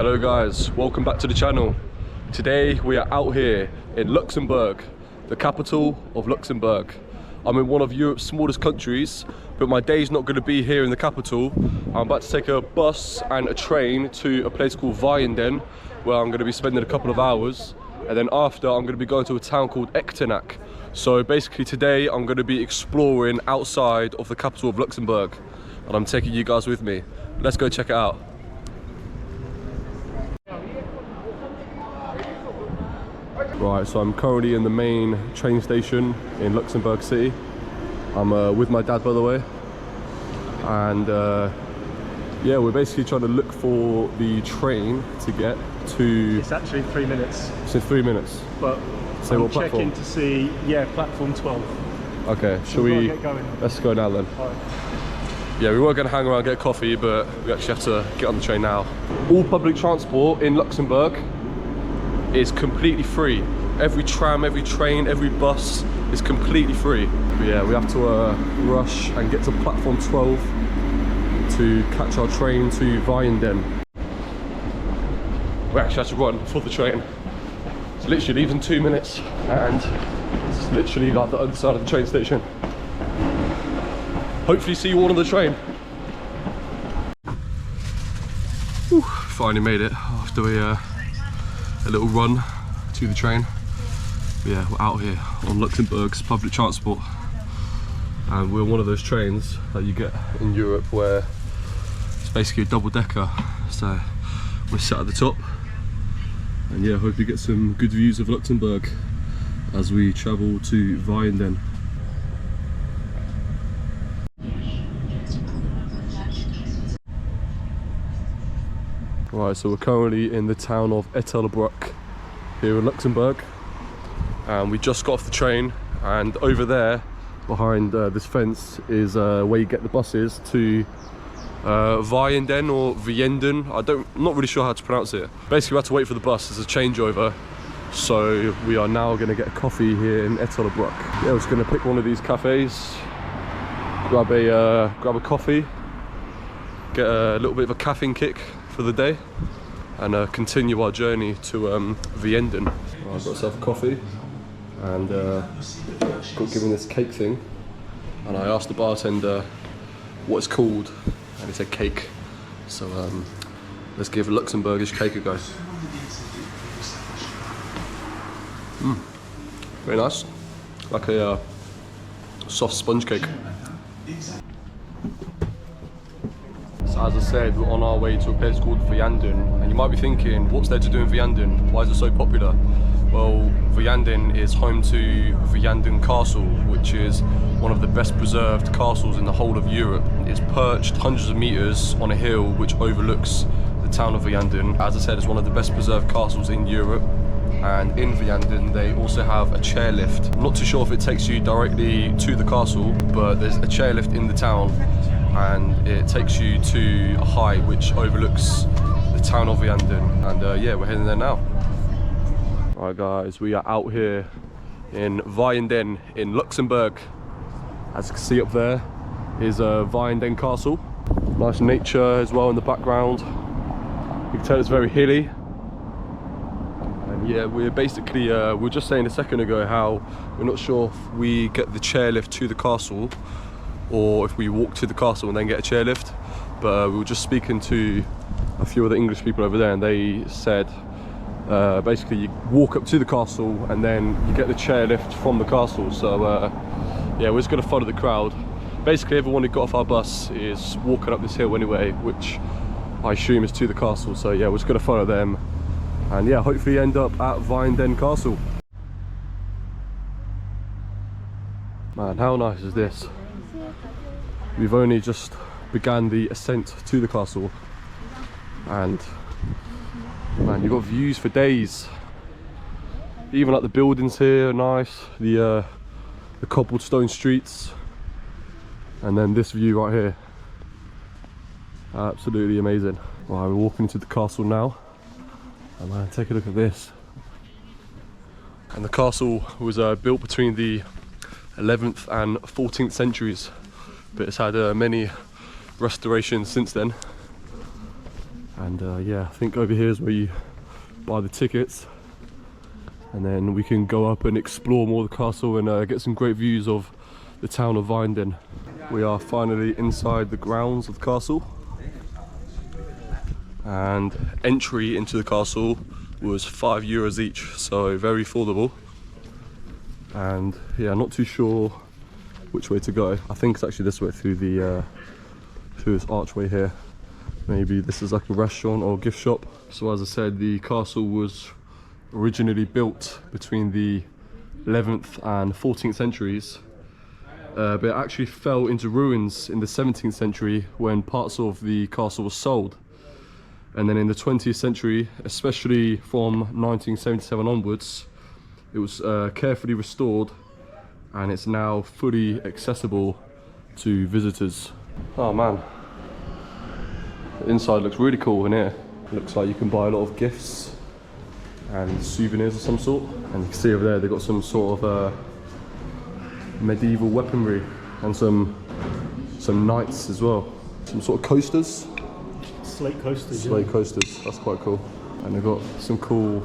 Hello guys, welcome back to the channel. Today we are out here in Luxembourg, the capital of Luxembourg. I'm in one of Europe's smallest countries, but my day's not going to be here in the capital. I'm about to take a bus and a train to a place called Vianden, where I'm going to be spending a couple of hours. And then after, I'm going to be going to a town called Echternach. So basically today I'm going to be exploring outside of the capital of Luxembourg. And I'm taking you guys with me. Let's go check it out. Right, so I'm currently in the main train station in Luxembourg City. I'm with my dad, by the way. And yeah, we're basically trying to look for the train to get to... It's actually 3 minutes. It's in 3 minutes. But so I'm checking to see, yeah, platform 12. Okay, shall we get going? Let's go now then. Right. Yeah, we were going to hang around and get coffee, but we actually have to get on the train now. All public transport in Luxembourg is completely free. Every tram, every train, every bus is completely free. But yeah, we have to rush and get to platform 12 to catch our train to Vianden. We actually have to run for the train. It's literally leaves in 2 minutes, and it's literally like the other side of the train station. Hopefully see you all on the train. Whew, finally made it after a little run to the train. But yeah, we're out here on Luxembourg's public transport, and we're one of those trains that you get in Europe where it's basically a double-decker. So we're sat at the top, and yeah, hope you get some good views of Luxembourg as we travel to Vianden. Right, so we're currently in the town of Ettelbruck here in Luxembourg, and we just got off the train, and over there behind this fence is where you get the buses to Vianden or Vianden. I'm not really sure how to pronounce it. Basically we have to wait for the bus. There's a changeover, so we are now going to get a coffee here in Ettelbruck. Yeah, we're just going to pick one of these cafes, grab a coffee, get a little bit of a caffeine kick for the day, and continue our journey to Vianden. I've got myself a coffee and got given this cake thing, and I asked the bartender what it's called, and he said cake. So let's give a Luxembourgish cake a go. Very nice, like a soft sponge cake. So as I said, we're on our way to a place called Vianden, and you might be thinking, what's there to do in Vianden? Why is it so popular? Well, Vianden is home to Vianden Castle, which is one of the best preserved castles in the whole of Europe. It's perched hundreds of meters on a hill which overlooks the town of Vianden. As I said, it's one of the best preserved castles in Europe. And in Vianden they also have a chairlift. I'm not too sure if it takes you directly to the castle, but there's a chairlift in the town, and it takes you to a height which overlooks the town of Vianden. And yeah, we're heading there now. Alright guys, we are out here in Vianden in Luxembourg. As you can see up there is Vianden Castle. Nice nature as well in the background. You can tell it's very hilly. And yeah, we're basically, we were just saying a second ago how we're not sure if we get the chairlift to the castle or if we walk to the castle and then get a chairlift. But we were just speaking to a few of the English people over there, and they said basically you walk up to the castle and then you get the chairlift from the castle. So yeah, we're just going to follow the crowd. Basically everyone who got off our bus is walking up this hill anyway, which I assume is to the castle. So yeah, we're just going to follow them, and yeah, hopefully end up at Vianden Castle. Man, how nice is this? We've only just began the ascent to the castle, and man, you've got views for days. Even like the buildings here are nice, the cobblestone streets, and then this view right here, absolutely amazing. Right, we're walking into the castle now, and man, take a look at this. And the castle was built between the 11th and 14th centuries, but it's had many restorations since then. And yeah, I think over here is where you buy the tickets, and then we can go up and explore more of the castle and get some great views of the town of Vianden. We are finally inside the grounds of the castle, and entry into the castle was €5 each, so very affordable. And yeah, not too sure which way to go. I think it's actually this way, through the through this archway here. Maybe this is like a restaurant or a gift shop. So as I said, the castle was originally built between the 11th and 14th centuries, but it actually fell into ruins in the 17th century when parts of the castle were sold. And then in the 20th century, especially from 1977 onwards, it was carefully restored, and it's now fully accessible to visitors. Oh man, the inside looks really cool in here. It looks like you can buy a lot of gifts and souvenirs of some sort. And you can see over there they've got some sort of medieval weaponry and some knights as well. Some sort of coasters. Slate coasters. Slate coasters, that's quite cool. And they've got some cool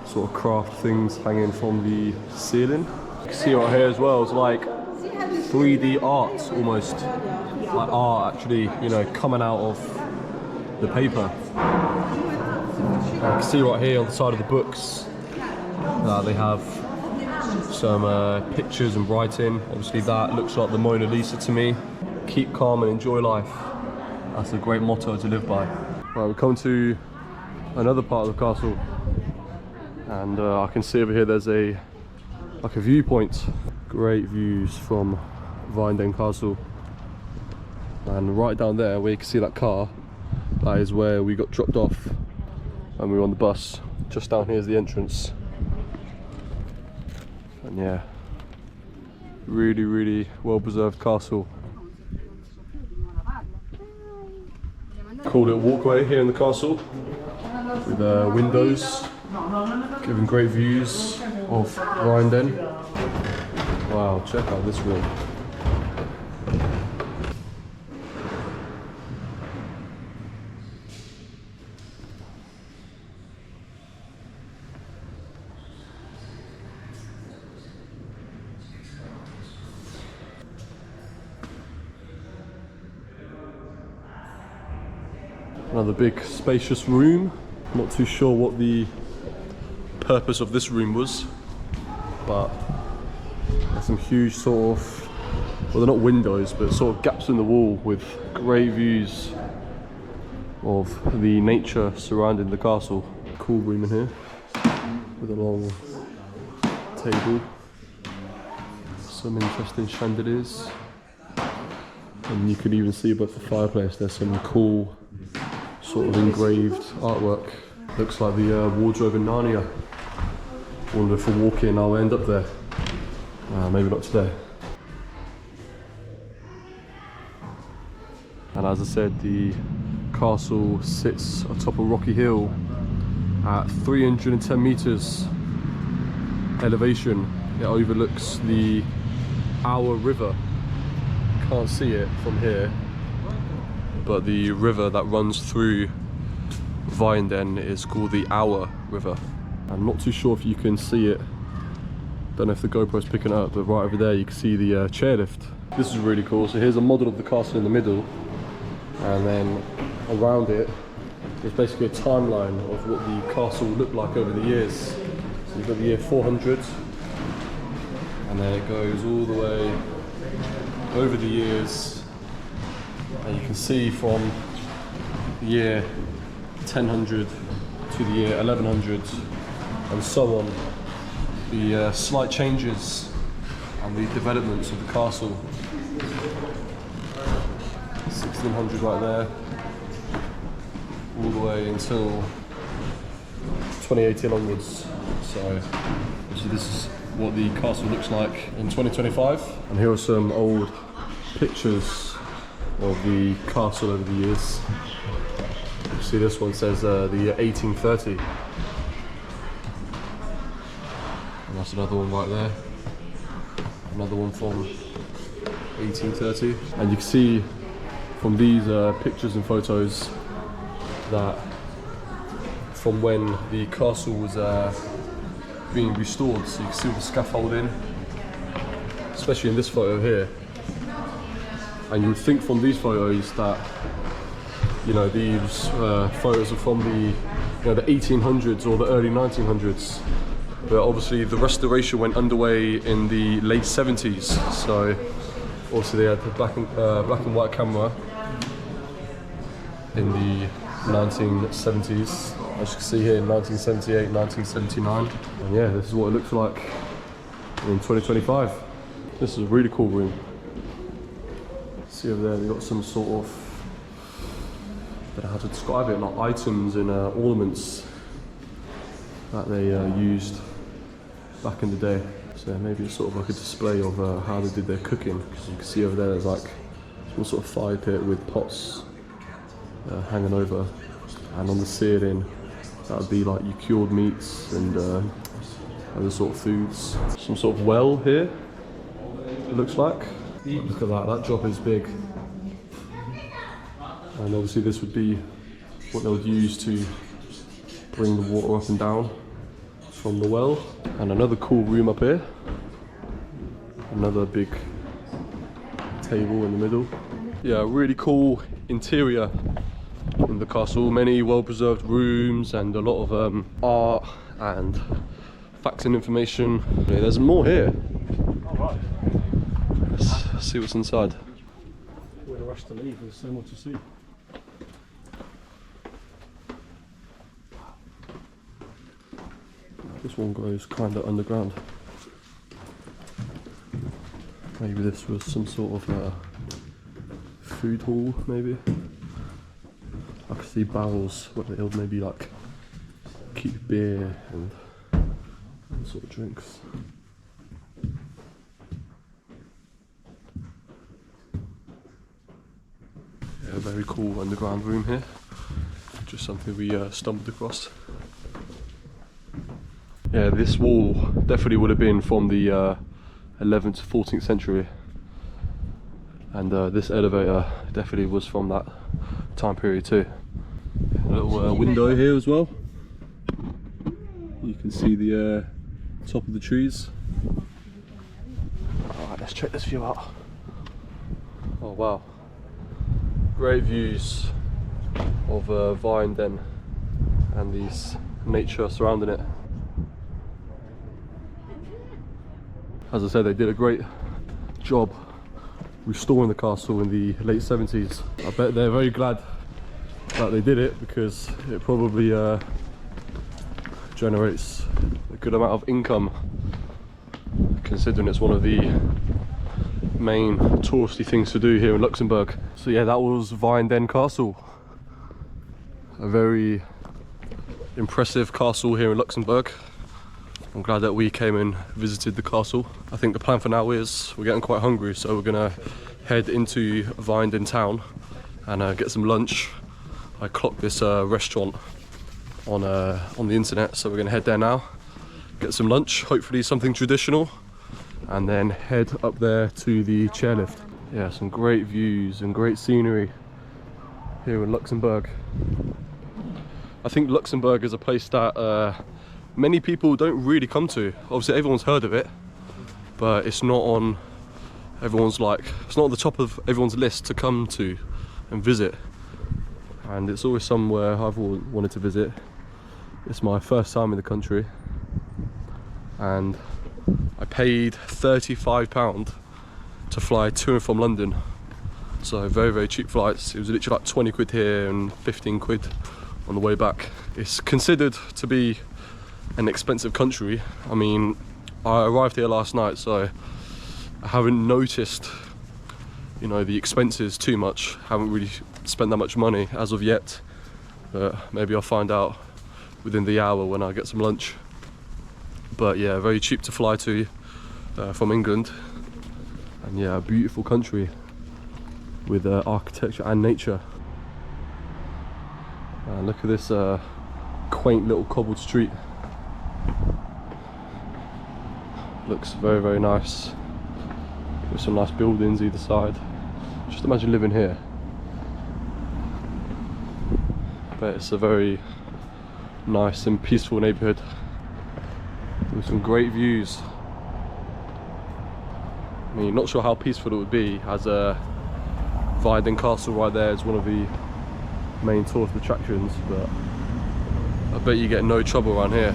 sort of craft things hanging from the ceiling. You can see right here as well, it's like 3D art almost. Like art actually, you know, coming out of the paper. You can see right here on the side of the books that they have some pictures and writing. Obviously that looks like the Mona Lisa to me. Keep calm and enjoy life. That's a great motto to live by. Right, we've come to another part of the castle, and I can see over here there's like a viewpoint. Great views from Vianden Castle. And right down there where you can see that car, that is where we got dropped off and we were on the bus. Just down here is the entrance. And yeah, really well preserved castle. Cool little walkway here in the castle with windows giving great views of Vianden. Wow, check out this room. Another big spacious room. Not too sure what the purpose of this room was, but there's some huge sort of, well, they're not windows, but sort of gaps in the wall with great views of the nature surrounding the castle. Cool room in here with a long table, some interesting chandeliers, and you can even see above the fireplace there's some cool sort of engraved artwork. Looks like the wardrobe in Narnia. Wonder if we walk in I'll end up there. Maybe not today. And as I said, the castle sits atop a rocky hill at 310 meters elevation. It overlooks the Our River. Can't see it from here, but the river that runs through Vianden is called the Our River. I'm not too sure if you can see it. Don't know if the GoPro's picking it up, but right over there you can see the chairlift. This is really cool. So here's a model of the castle in the middle, and then around it is basically a timeline of what the castle looked like over the years. So you've got the year 400, and then it goes all the way over the years, and you can see from the year 1000 to the year 1100 and so on, the slight changes and the developments of the castle. 1600 right there, all the way until 2018 onwards. So this is what the castle looks like in 2025. And here are some old pictures of the castle over the years. You see this one says the year 1830. And that's another one right there. Another one from 1830. And you can see from these pictures and photos that from when the castle was being restored. So you can see all the scaffolding, especially in this photo here. And you would think from these photos that, you know, these photos are from the, you know, the 1800s or the early 1900s. But obviously the restoration went underway in the late 70s. So obviously they had the black and white camera in the 1970s. As you can see here, in 1978, 1979. And yeah, this is what it looks like in 2025. This is a really cool room. See over there, they've got some sort of, I don't know how to describe it, like items and ornaments that they used back in the day. So maybe it's sort of like a display of how they did their cooking. Because you can see over there, there's like some sort of fire pit with pots hanging over, and on the ceiling that would be like your cured meats and other sort of foods. Some sort of well here, it looks like. Look at that, that job is big. And obviously this would be what they would use to bring the water up and down from the well. And another cool room up here. Another big table in the middle. Yeah, really cool interior in the castle. Many well-preserved rooms and a lot of art and facts and information. Yeah, there's more here. Alright. Let's see what's inside. We're in a rush to leave, there's so much to see. This one goes kind of underground. Maybe this was some sort of food hall, maybe. I can see barrels where they'll maybe like keep beer and all sort of drinks. Yeah, a very cool underground room here. Just something we stumbled across. Yeah, this wall definitely would have been from the 11th to 14th century, and this elevator definitely was from that time period too. A little window here as well. You can see the top of the trees. Alright, let's check this view out. Oh wow, great views of Vianden and these nature surrounding it. As I said, they did a great job restoring the castle in the late 70s. I bet they're very glad that they did it, because it probably generates a good amount of income, considering it's one of the main touristy things to do here in Luxembourg. So yeah, that was Vianden Castle. A very impressive castle here in Luxembourg. I'm glad that we came and visited the castle. I think the plan for now is we're getting quite hungry, so we're gonna head into Vianden town and get some lunch. I clocked this restaurant on the internet, so we're gonna head there now, get some lunch, hopefully something traditional, and then head up there to the chairlift. Yeah, some great views and great scenery here in Luxembourg. I think Luxembourg is a place that many people don't really come to. Obviously everyone's heard of it, but it's not on everyone's it's not on the top of everyone's list to come to and visit. And it's always somewhere I've wanted to visit. It's my first time in the country, and I paid £35 to fly to and from London. So very, very cheap flights. It was literally like 20 quid here and 15 quid on the way back. It's considered to be an expensive country. I mean, I arrived here last night, so I haven't noticed, you know, the expenses too much. Haven't really spent that much money as of yet, but maybe I'll find out within the hour when I get some lunch. But yeah, very cheap to fly to from England, and yeah, a beautiful country with architecture and nature. Look at this quaint little cobbled street. Looks very, very nice, with some nice buildings either side. Just imagine living here. but it's a very nice and peaceful neighbourhood with some great views. I mean, not sure how peaceful it would be, as Vianden Castle right there is one of the main tourist attractions, but I bet you get no trouble around here.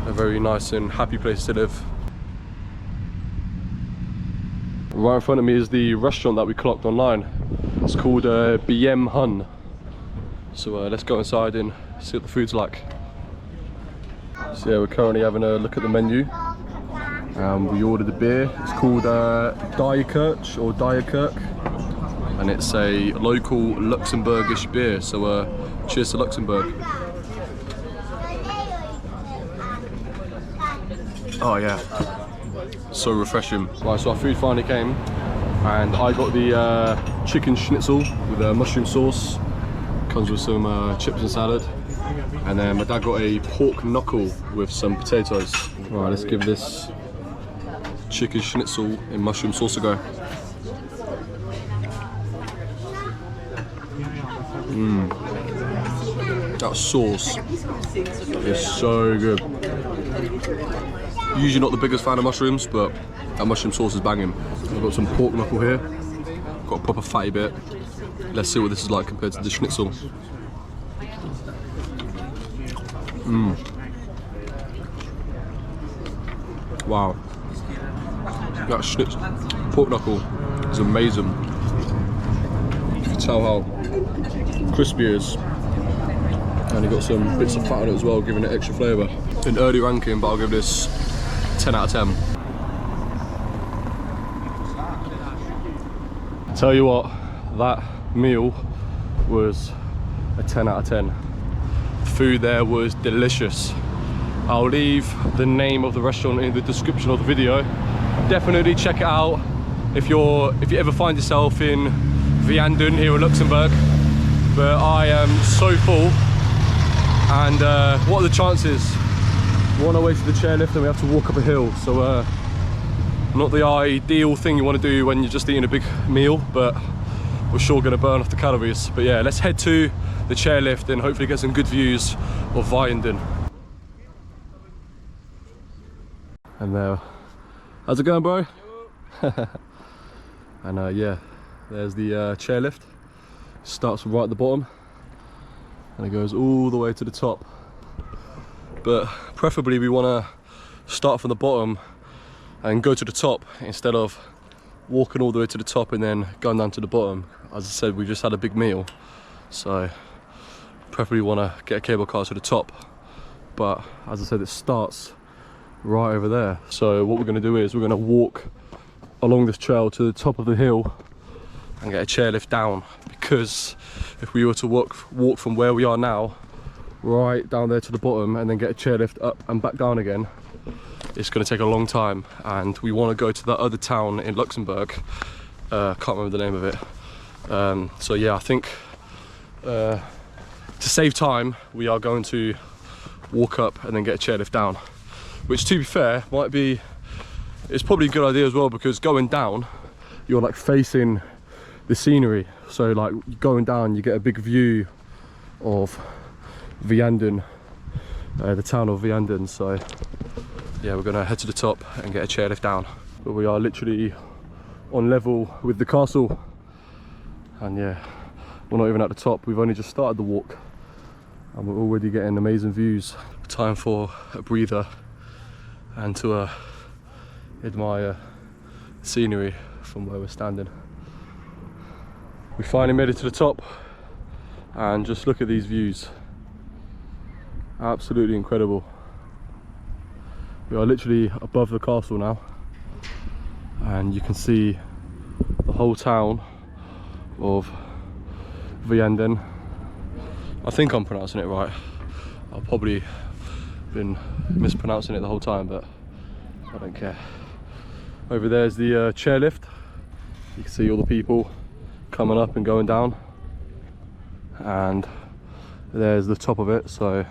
A very nice and happy place to live. Right in front of me is the restaurant that we clocked online. It's called Beim Hunn. So let's go inside and see what the food's like. So yeah, we're currently having a look at the menu. We ordered a beer. It's called Kirch or Kirk, and it's a local Luxembourgish beer. So cheers to Luxembourg. Oh yeah, so refreshing. Right, so our food finally came, and I got the chicken schnitzel with a mushroom sauce. Comes with some chips and salad. And then my dad got a pork knuckle with some potatoes. Right, let's give this chicken schnitzel in mushroom sauce a go. That sauce is so good. Usually not the biggest fan of mushrooms, but that mushroom sauce is banging. I've got some pork knuckle here. Got a proper fatty bit. Let's see what this is like compared to the schnitzel. Wow. That schnitzel, pork knuckle is amazing. You can tell how crispy it is. And you got some bits of fat on it as well, giving it extra flavour. An early ranking, but I'll give this 10 out of 10. Tell you what, that meal was a 10 out of 10. Food there was delicious. I'll leave the name of the restaurant in the description of the video. Definitely check it out if you ever find yourself in Vianden here in Luxembourg. But I am so full, and what are the chances? We're on our way to the chairlift and we have to walk up a hill, so not the ideal thing you want to do when you're just eating a big meal, but we're sure going to burn off the calories. But yeah, let's head to the chairlift and hopefully get some good views of Vianden. And there, how's it going, bro? And yeah, there's the chairlift. Starts right at the bottom and it goes all the way to the top. But preferably we want to start from the bottom and go to the top instead of walking all the way to the top and then going down to the bottom. As I said, we just had a big meal, so preferably want to get a cable car to the top. But as I said, it starts right over there. So what we're going to do is we're going to walk along this trail to the top of the hill and get a chairlift down, because if we were to walk from where we are now right down there to the bottom and then get a chairlift up and back down again, it's going to take a long time, and we want to go to that other town in Luxembourg. Can't remember the name of it. So yeah, I think to save time we are going to walk up and then get a chairlift down, which, to be fair, it's probably a good idea as well, because going down you're like facing the scenery, so like going down you get a big view of Vianden, the town of Vianden. So yeah, we're gonna head to the top and get a chairlift down. But we are literally on level with the castle, and yeah, we're not even at the top. We've only just started the walk and we're already getting amazing views. Time for a breather and to admire the scenery from where we're standing. We finally made it to the top, and just look at these views. Absolutely incredible. We are literally above the castle now, and you can see the whole town of Vianden. I think I'm pronouncing it right. I've probably been mispronouncing it the whole time, but I don't care. Over there's the chairlift. You can see all the people coming up and going down, and there's the top of it. So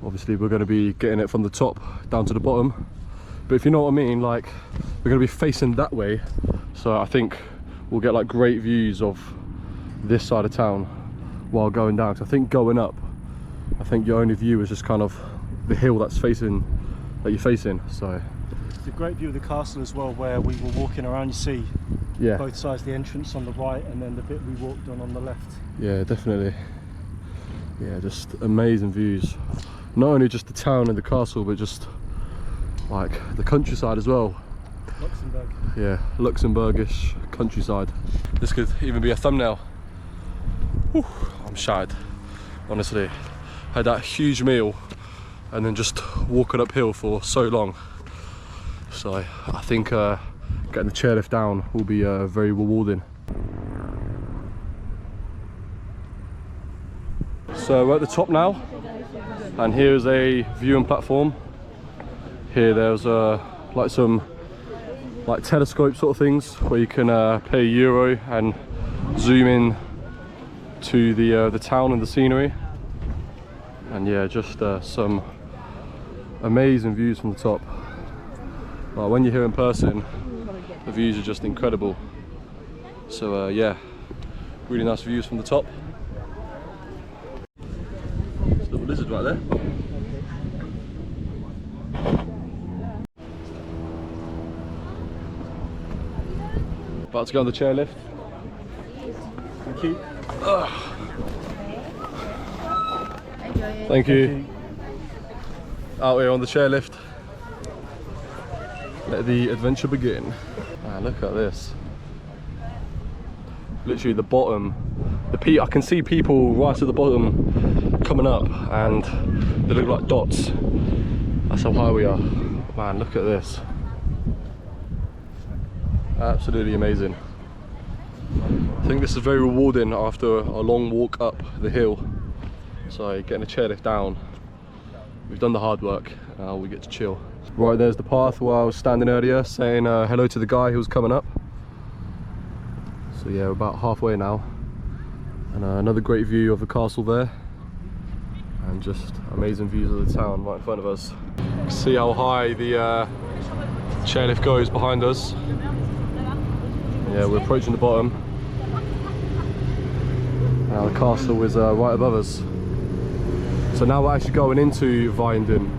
obviously we're going to be getting it from the top down to the bottom, but if you know what I mean, like we're going to be facing that way, so I think we'll get like great views of this side of town while going down, because I think going up, I think your only view is just kind of the hill that you're facing. So it's a great view of the castle as well, where we were walking around. You see both sides, the entrance on the right and then the bit we walked on the left. Yeah, definitely. Yeah, just amazing views. Not only just the town and the castle, but just like the countryside as well. Luxembourg. Yeah, Luxembourgish countryside. This could even be a thumbnail. Whew, I'm shattered, honestly. Had that huge meal and then just walking uphill for so long. So I think getting the chairlift down will be very rewarding. So we're at the top now, and here's a viewing platform. Here there's like some telescope sort of things where you can pay a euro and zoom in to the town and the scenery. And yeah, just some amazing views from the top. When you're here in person, the views are just incredible. So yeah, really nice views from the top. There's a little lizard right there. About to go on the chairlift. Thank you. Thank you. Out here on the chairlift. Let the adventure begin. Man, look at this. Literally the bottom. I can see people right at the bottom coming up, and they look like dots. That's how high we are. Man, look at this. Absolutely amazing. I think this is very rewarding after a long walk up the hill. So getting a chairlift down, we've done the hard work, now we get to chill. Right, there's the path where I was standing earlier saying hello to the guy who was coming up. So yeah, we're about halfway now, and another great view of the castle there, and just amazing views of the town right in front of us. You can see how high the chairlift goes behind us. Yeah, we're approaching the bottom. Now the castle is right above us. So now we're actually going into Vianden,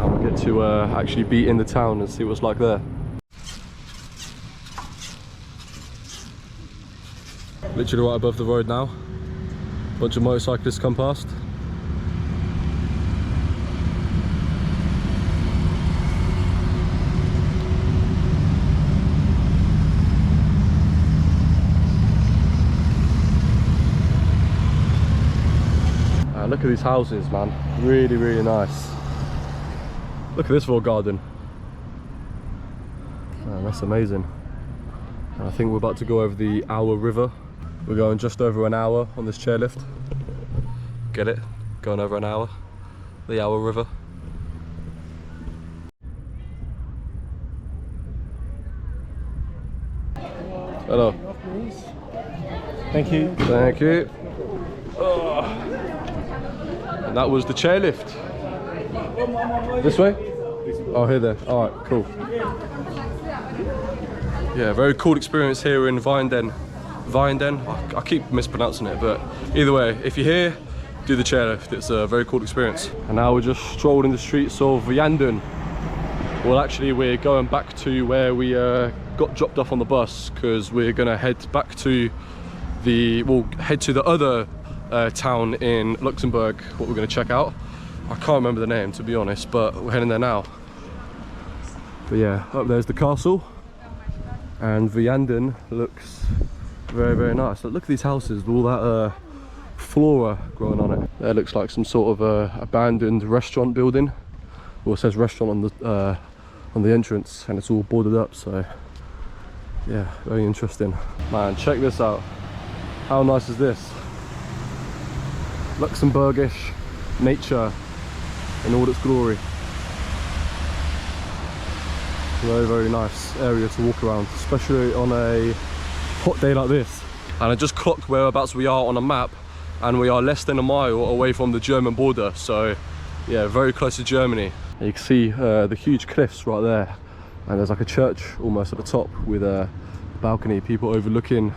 and we'll get to actually be in the town and see what's like there. Literally right above the road now. Bunch of motorcyclists come past. Look at these houses, man. Really, really nice. Look at this little garden. Man, that's amazing. And I think we're about to go over the Our River. We're going just over an hour on this chairlift. Get it? Going over an hour. The Our River. Hello. Thank you. Thank you. Oh. And that was the chairlift. This way? Oh, here there. All right, cool. Yeah, very cool experience here in Vianden. I keep mispronouncing it, but either way, if you're here, do the chairlift. It's a very cool experience. And now we're just strolling the streets of Vianden. Well, actually, we're going back to where we got dropped off on the bus, because we're gonna head back to head to the other town in Luxembourg, what we're going to check out. I can't remember the name, to be honest, but we're heading there now. But yeah, up there's the castle, and Vianden looks very, very nice. Look at these houses with all that flora growing on it. There looks like some sort of abandoned restaurant building. Well, it says restaurant on the entrance, and it's all boarded up, so yeah, very interesting. Man, check this out. How nice is this? Luxembourgish nature in all its glory. Very, very nice area to walk around, especially on a hot day like this. And I just clocked whereabouts we are on a map, and we are less than a mile away from the German border, so yeah, very close to Germany. And you can see the huge cliffs right there, and there's like a church almost at the top with a balcony, people overlooking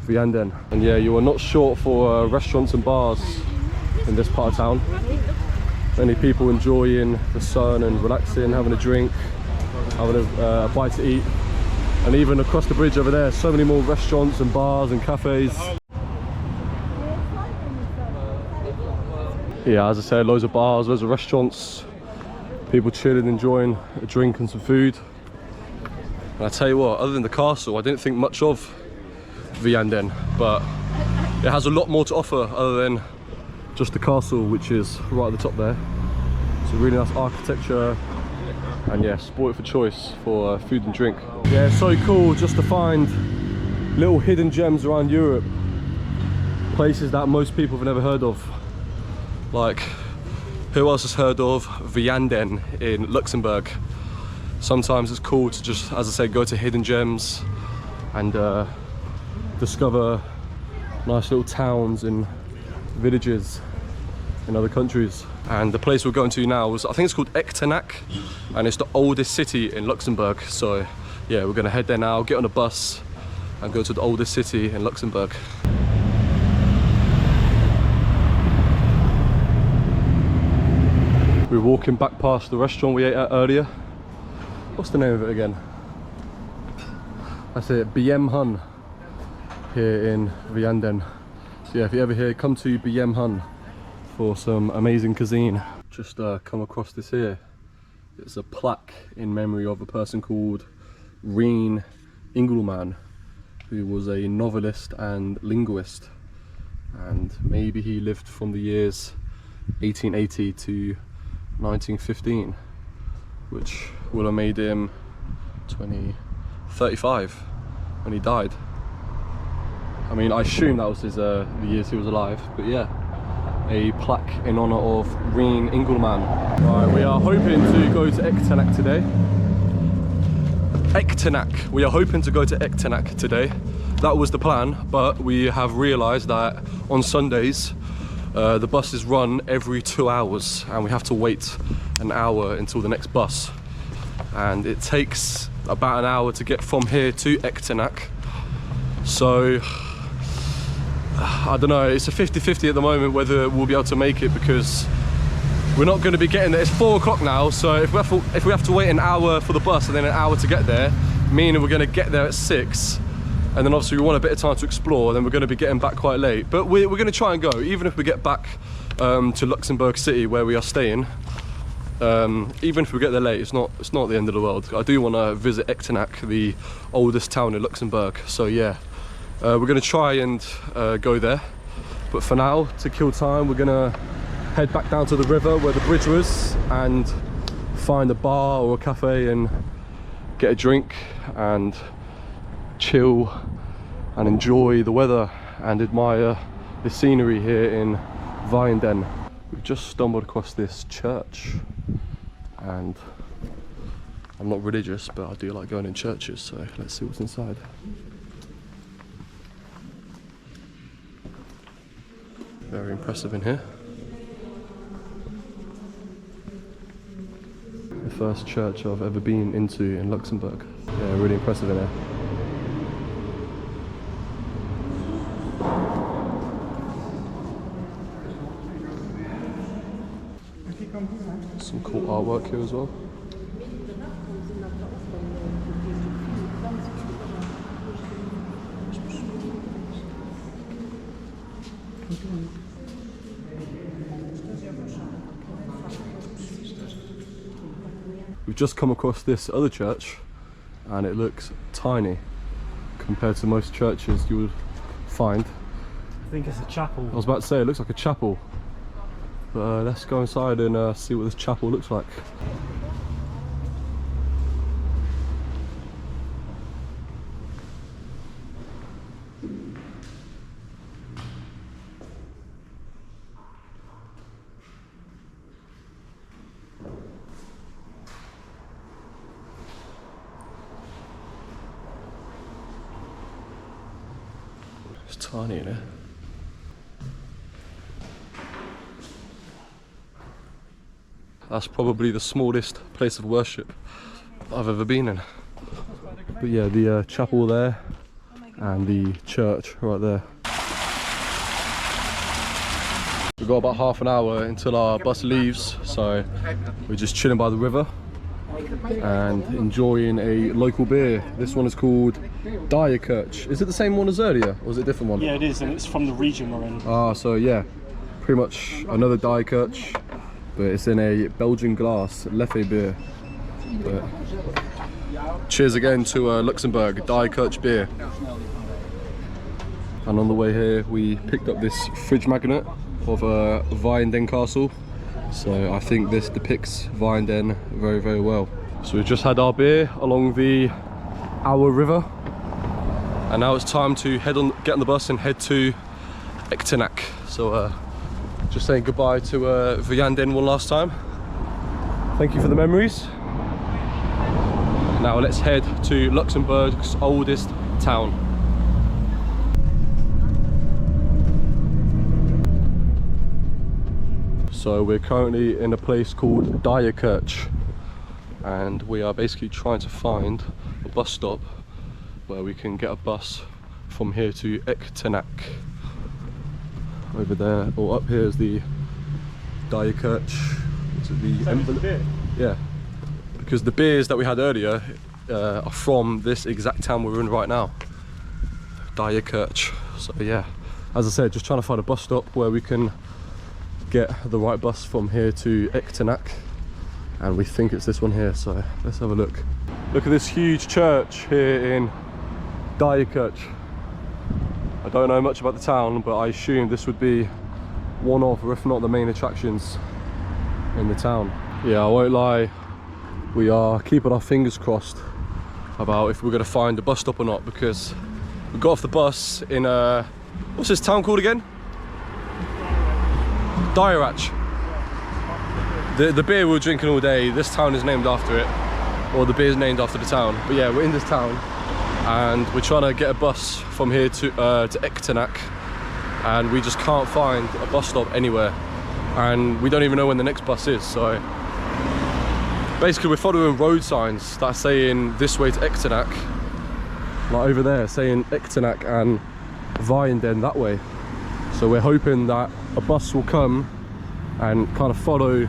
Vianden. And yeah, you are not short for restaurants and bars in this part of town. Many people enjoying the sun and relaxing, having a drink, having a bite to eat. And even across the bridge over there, so many more restaurants and bars and cafes. Yeah, as I said, loads of bars, loads of restaurants, people chilling, enjoying a drink and some food. And I tell you what, other than the castle, I didn't think much of Vianden, but it has a lot more to offer other than just the castle, which is right at the top there. It's a really nice architecture, and yeah, sport for choice for food and drink. Yeah, it's so cool just to find little hidden gems around Europe, places that most people have never heard of. Like, who else has heard of Vianden in Luxembourg? Sometimes it's cool to just, as I say, go to hidden gems and discover nice little towns and villages in other countries. And the place we're going to now is, I think it's called Echternach, and it's the oldest city in Luxembourg. So yeah, we're gonna head there now, get on a bus and go to the oldest city in Luxembourg. We're walking back past the restaurant we ate at earlier. What's the name of it again? That's it, Beim Hunn, here in Vianden. So yeah, if you ever here, come to Beim Hunn for some amazing cuisine. Just come across this here. It's a plaque in memory of a person called Rein Engelmann, who was a novelist and linguist. And maybe he lived from the years 1880 to 1915, which will have made him 35 when he died. I mean, I assume that was his the years he was alive, but yeah, a plaque in honor of Rein Engelmann. Right, we are hoping to go to Echternach today. Echternach. We are hoping to go to Echternach today. That was the plan, but we have realised that on Sundays the buses run every 2 hours, and we have to wait an hour until the next bus. And it takes about an hour to get from here to Echternach. So I don't know, it's a 50-50 at the moment whether we'll be able to make it, because we're not going to be getting there. It's 4 o'clock now, so if we have to wait an hour for the bus and then an hour to get there, meaning we're going to get there at 6, and then obviously we want a bit of time to explore, then we're going to be getting back quite late. But we're going to try and go, even if we get back to Luxembourg City where we are staying. Even if we get there late, it's not the end of the world. I do want to visit Echternach, the oldest town in Luxembourg. So yeah, we're going to try and go there. But for now, to kill time, we're going to head back down to the river where the bridge was and find a bar or a cafe and get a drink and chill and enjoy the weather and admire the scenery here in Vianden. We've just stumbled across this church, and I'm not religious, but I do like going in churches, so let's see what's inside. Very impressive in here. The first church I've ever been into in Luxembourg. Yeah, really impressive in here. Some cool artwork here as well. We've just come across this other church, and it looks tiny compared to most churches you would find. I think it's a chapel. I was about to say, it looks like a chapel. But let's go inside and see what this chapel looks like. It's tiny in here. That's probably the smallest place of worship I've ever been in. But yeah, the chapel there and the church right there. We've got about half an hour until our bus leaves, so we're just chilling by the river and enjoying a local beer. This one is called Kirch. Is it the same one as earlier, or is it a different one? Yeah, it is, and it's from the region we're in. Ah, so yeah, pretty much another Kirch, but it's in a Belgian glass, Leffe beer. But cheers again to Luxembourg, Kirch beer. And on the way here, we picked up this fridge magnet of Vianden Castle. So I think this depicts Vianden very, very well. So we've just had our beer along the Our River, and now it's time to get on the bus and head to Echternach. So just saying goodbye to Vianden one last time. Thank you for the memories. Now let's head to Luxembourg's oldest town. So we're currently in a place called Kirch, and we are basically trying to find a bus stop where we can get a bus from here to Echternach. Over there, or up here is the Kirch. Is it the envelope? Yeah, because the beers that we had earlier are from this exact town we're in right now, Kirch. So yeah, as I said, just trying to find a bus stop where we can get the right bus from here to Echternach, and we think it's this one here, so let's have a look. Look at this huge church here in Kirch. I don't know much about the town, but I assume this would be one of, or if not the main attractions in the town. Yeah, I won't lie, we are keeping our fingers crossed about if we're going to find a bus stop or not, because we got off the bus in what's this town called again? Echternach. The beer we were drinking all day, this town is named after it, or the beer is named after the town. But yeah, we're in this town and we're trying to get a bus from here to Echternach, and we just can't find a bus stop anywhere, and we don't even know when the next bus is. So basically we're following road signs that are saying this way to Echternach, like over there saying Echternach and Vianden that way. So we're hoping that a bus will come and kind of follow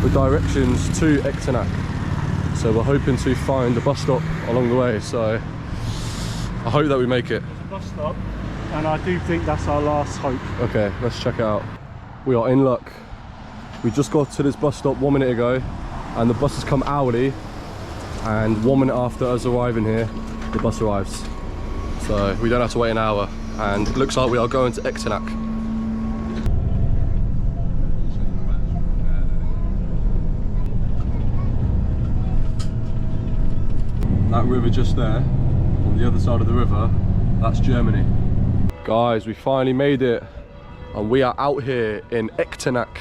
the directions to Echternach. So we're hoping to find a bus stop along the way. So I hope that we make it. Bus stop, and I do think that's our last hope. Okay, let's check it out. We are in luck. We just got to this bus stop 1 minute ago, and the bus has come hourly, and 1 minute after us arriving here, the bus arrives. So we don't have to wait an hour, and it looks like we are going to Echternach. That river just there, on the other side of the river, that's Germany. Guys, we finally made it, and we are out here in Echternach,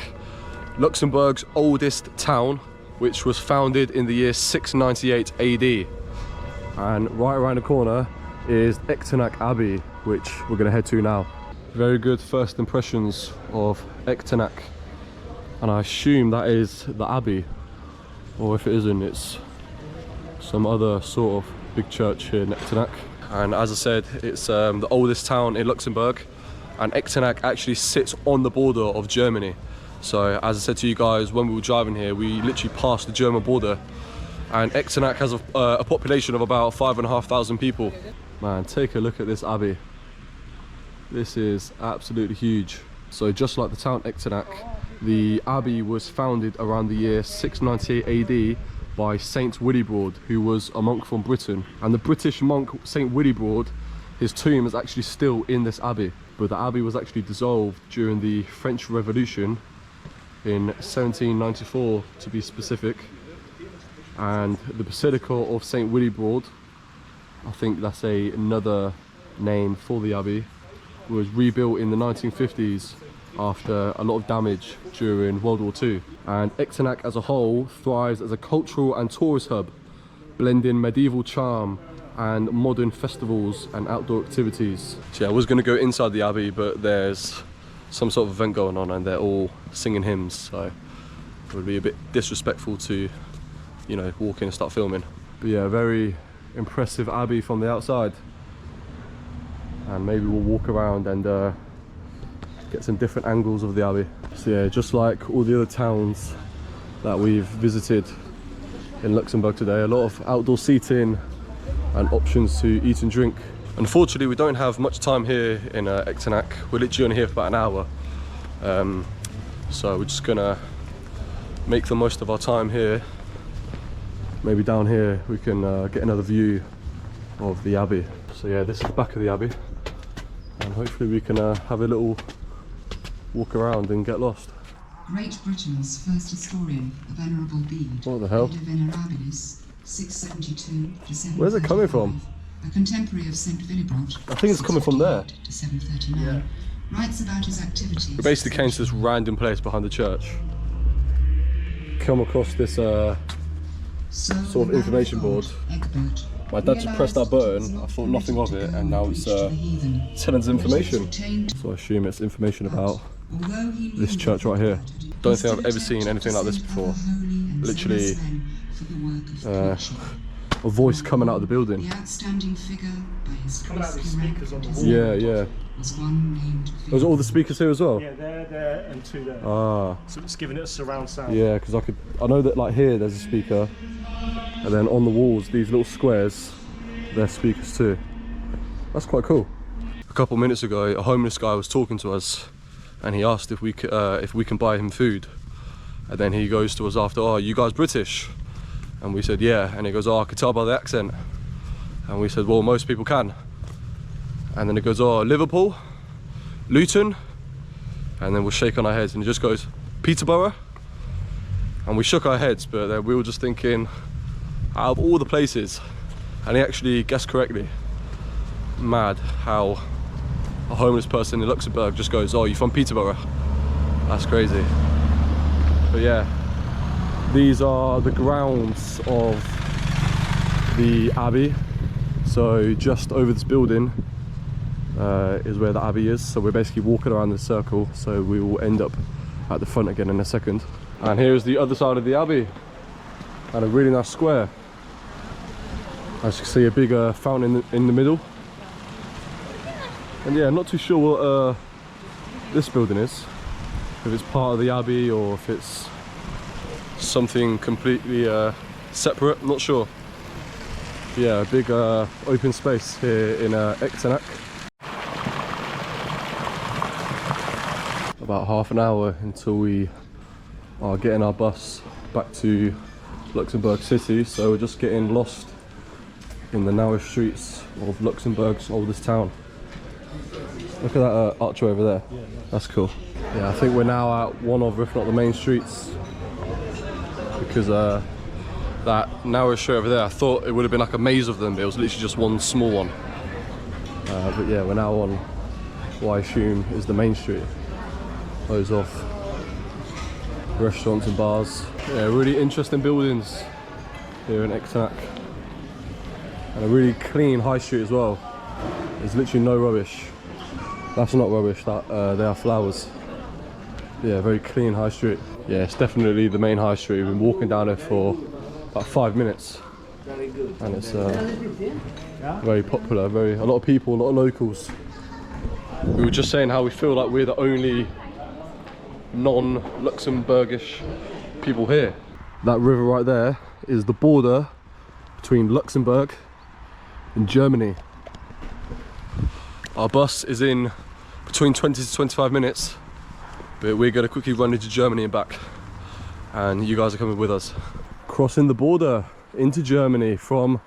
Luxembourg's oldest town, which was founded in the year 698 AD. And right around the corner is Echternach Abbey, which we're going to head to now. Very good first impressions of Echternach, and I assume that is the Abbey, or if it isn't, it's some other sort of big church here in Echternach. And as I said, it's the oldest town in Luxembourg, and Echternach actually sits on the border of Germany. So as I said to you guys, when we were driving here, we literally passed the German border, and Echternach has a population of about 5,500 people. Man, take a look at this abbey. This is absolutely huge. So just like the town Echternach, the abbey was founded around the year 698 AD by Saint Willibrord, who was a monk from Britain. And the British monk Saint Willibrord, his tomb is actually still in this abbey. But the abbey was actually dissolved during the French Revolution in 1794 to be specific. And the Basilica of Saint Willibrord, I think that's another name for the abbey, was rebuilt in the 1950s after a lot of damage during World War II. And Echternach as a whole thrives as a cultural and tourist hub, blending medieval charm and modern festivals and outdoor activities. So yeah, I was going to go inside the abbey, but there's some sort of event going on and they're all singing hymns, so it would be a bit disrespectful to, you know, walk in and start filming. But yeah, very impressive abbey from the outside. and maybe we'll walk around and get some different angles of the abbey. So yeah, just like all the other towns that we've visited in Luxembourg today, a lot of outdoor seating and options to eat and drink. Unfortunately, we don't have much time here in Echternach. We're literally only here for about an hour, so we're just gonna make the most of our time here. Maybe down here we can get another view of the abbey. So yeah, this is the back of the abbey, and hopefully we can have a little walk around and get lost. Great Britain's first historian, the Venerable Bede. What the hell? Venerabilis, 672 to 735. Where's it coming from? A contemporary of St. Willibrord. I think it's coming from there. To 739. Writes about his activities. We basically came to this random place behind the church. Come across this sort of information board. My dad just pressed that button, I thought nothing of it, and now it's telling us information. So I assume it's information about this church right here. Don't think I've ever seen anything like this before. Literally a voice coming out of the building. Coming out of these speakers on the wall. Yeah. Was all the speakers here as well? Yeah, there, and two there. Ah. So it's giving it a surround sound. Yeah, because I know that like here there's a speaker, and then on the walls, these little squares, there's speakers too. That's quite cool. A couple minutes ago, a homeless guy was talking to us, and he asked if we can buy him food. And then he goes to us after, "Oh, you guys British?" And we said, "Yeah." And he goes, "Oh, I could tell by the accent." And we said, "Well, most people can." And then he goes, "Oh, Liverpool, Luton," and then we'll shake on our heads, and he just goes, "Peterborough." And we shook our heads, but we were just thinking, out of all the places, and he actually guessed correctly. Mad how a homeless person in Luxembourg just goes, "Oh, you from Peterborough?" That's crazy. But yeah, these are the grounds of the abbey. So just over this building is where the abbey is. So we're basically walking around the circle, so we will end up at the front again in a second. And here's the other side of the abbey, and a really nice square. As you can see, a big fountain in the middle. And yeah, I'm not too sure what this building is, if it's part of the abbey or if it's something completely separate. I'm not sure. But yeah, a big open space here in Echternach. About half an hour until we are getting our bus back to Luxembourg City, so we're just getting lost in the narrow streets of Luxembourg's oldest town. Look at that archway over there. Yeah, that's cool. Yeah, I think we're now at one of, if not the main streets, because that narrow street over there, I thought it would have been like a maze of them, but it was literally just one small one. But yeah, we're now on what I assume is the main street. Those off restaurants and bars. Yeah, really interesting buildings here in Echternach, and a really clean high street as well. There's literally no rubbish. That's not rubbish, that they are flowers. Yeah, very clean high street. Yeah, it's definitely the main high street. We've been walking down it for about 5 minutes, and it's very popular. A lot of people, a lot of locals. We were just saying how we feel like we're the only non-Luxembourgish people here. That river right there is the border between Luxembourg and Germany. Our bus is in between 20 to 25 minutes, but we're going to quickly run into Germany and back, and you guys are coming with us. Crossing the border into Germany from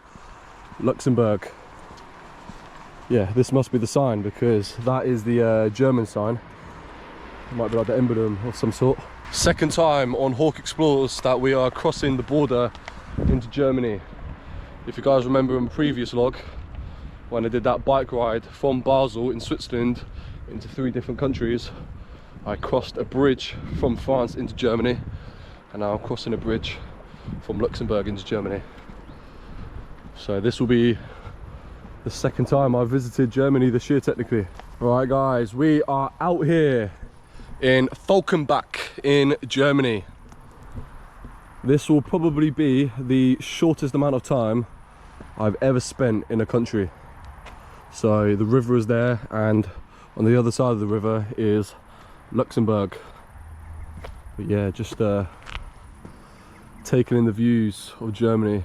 Luxembourg. Yeah, this must be the sign, because that is the German sign. It might be like the emblem of some sort. Second time on Hawk Explores that we are crossing the border into Germany. If you guys remember in the previous vlog, when I did that bike ride from Basel in Switzerland into 3 different countries, I crossed a bridge from France into Germany, and now I'm crossing a bridge from Luxembourg into Germany. So this will be the second time I've visited Germany this year, technically. Alright guys, we are out here in Falkenbach in Germany. This will probably be the shortest amount of time I've ever spent in a country. So the river is there, and on the other side of the river is Luxembourg. But yeah, just taking in the views of Germany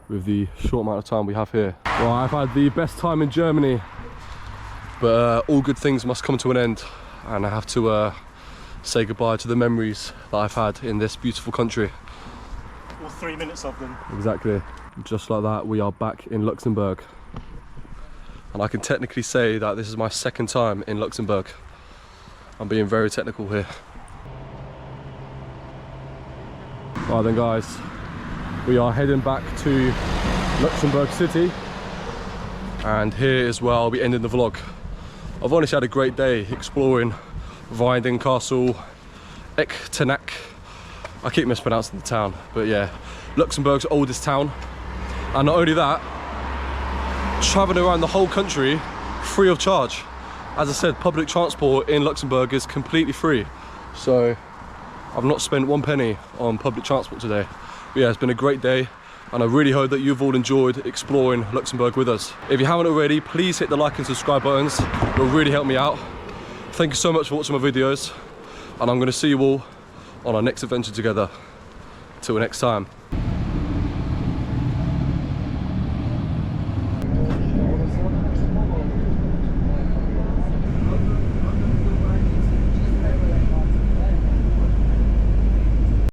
with the short amount of time we have here. Well, I've had the best time in Germany, but all good things must come to an end, and I have to say goodbye to the memories that I've had in this beautiful country. All 3 minutes of them. Exactly. Just like that, we are back in Luxembourg. And I can technically say that this is my second time in Luxembourg. I'm being very technical here. Right then guys, we are heading back to Luxembourg City. And here is where I'll be ending the vlog. I've honestly had a great day exploring Vianden Castle, Echternach. I keep mispronouncing the town, but yeah, Luxembourg's oldest town. And not only that, traveling around the whole country free of charge. As I said, public transport in Luxembourg is completely free. So I've not spent 1 penny on public transport today. But yeah, it's been a great day, and I really hope that you've all enjoyed exploring Luxembourg with us. If you haven't already, please hit the like and subscribe buttons. It will really help me out. Thank you so much for watching my videos, and I'm going to see you all on our next adventure together. Till next time.